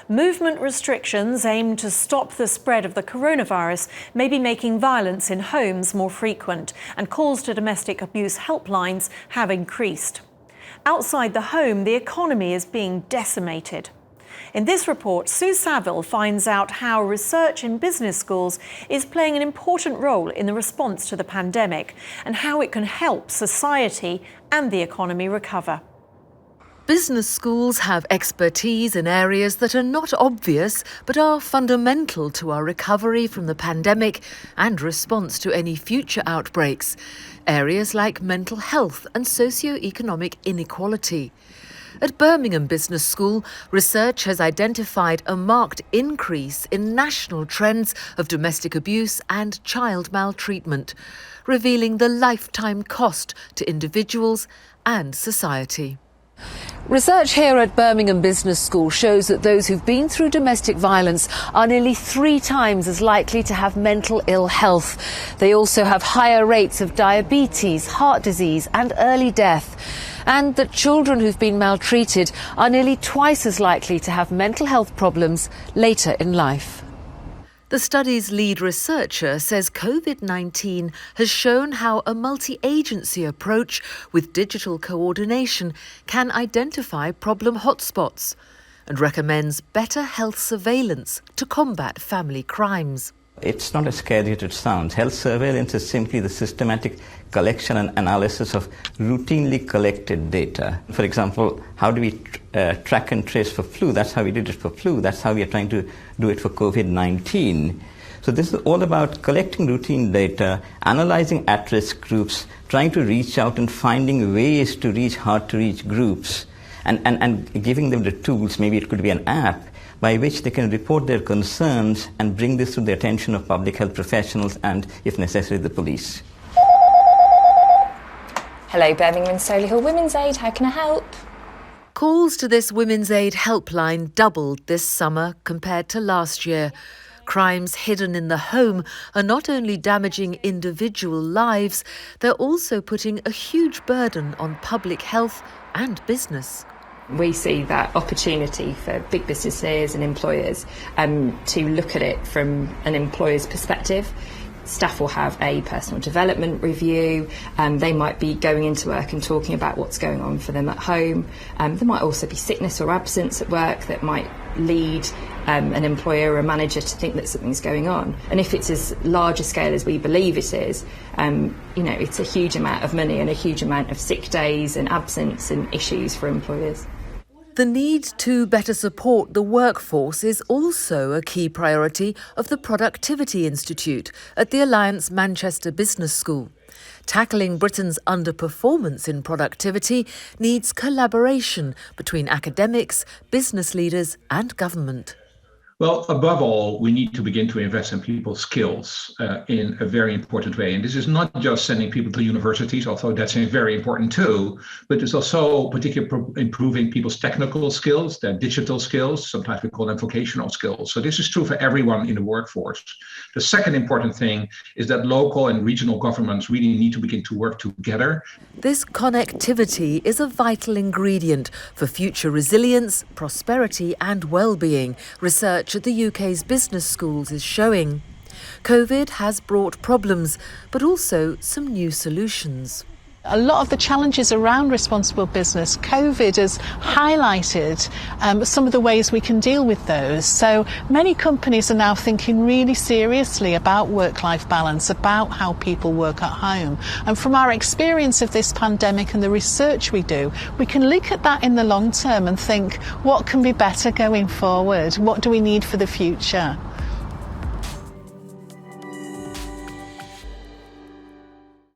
Movement restrictions aimed to stop the spread of the coronavirus may be making violence in homes more frequent, and calls to domestic abuse helplines have increased. Outside the home, the economy is being decimated. In this report, Sue Saville finds out how research in business schools is playing an important role in the response to the pandemic and how it can help society and the economy recover. Business schools have expertise in areas that are not obvious but are fundamental to our recovery from the pandemic and response to any future outbreaks. Areas like mental health and socio-economic inequality. At Birmingham Business School, research has identified a marked increase in national trends of domestic abuse and child maltreatment, revealing the lifetime cost to individuals and society. Research here at Birmingham Business School shows that those who've been through domestic violence are nearly 3 times as likely to have mental ill health. They also have higher rates of diabetes, heart disease and early death. And that children who've been maltreated are nearly twice as likely to have mental health problems later in life. The study's lead researcher says COVID-19 has shown how a multi-agency approach with digital coordination can identify problem hotspots and recommends better health surveillance to combat family crimes. It's not as scary as it sounds. Health surveillance is simply the systematic collection and analysis of routinely collected data. For example, how do we track and trace for flu? That's how we did it for flu. That's how we are trying to do it for COVID-19. So this is all about collecting routine data, analyzing at-risk groups, trying to reach out and finding ways to reach hard-to-reach groups, and giving them the tools. Maybe it could be an app by which they can report their concerns and bring this to the attention of public health professionals and, if necessary, the police. Hello, Birmingham and Solihull Women's Aid, how can I help? Calls to this Women's Aid helpline doubled this summer compared to last year. Crimes hidden in the home are not only damaging individual lives, they're also putting a huge burden on public health and business. We see that opportunity for big businesses and employers to look at it from an employer's perspective. Staff will have a personal development review, they might be going into work and talking about what's going on for them at home. There might also be sickness or absence at work that might lead an employer or a manager to think that something's going on. And if it's as large a scale as we believe it is, it's a huge amount of money and a huge amount of sick days and absence and issues for employers. The need to better support the workforce is also a key priority of the Productivity Institute at the Alliance Manchester Business School. Tackling Britain's underperformance in productivity needs collaboration between academics, business leaders and government. Well, above all, we need to begin to invest in people's skills in a very important way. And this is not just sending people to universities, although that's very important too, but it's also particularly improving people's technical skills, their digital skills, sometimes we call them vocational skills. So this is true for everyone in the workforce. The second important thing is that local and regional governments really need to begin to work together. This connectivity is a vital ingredient for future resilience, prosperity and well-being, research at the UK's business schools is showing. COVID has brought problems, but also some new solutions. A lot of the challenges around responsible business, COVID has highlighted some of the ways we can deal with those. So many companies are now thinking really seriously about work-life balance, about how people work at home. And from our experience of this pandemic and the research we do, we can look at that in the long term and think, what can be better going forward? What do we need for the future?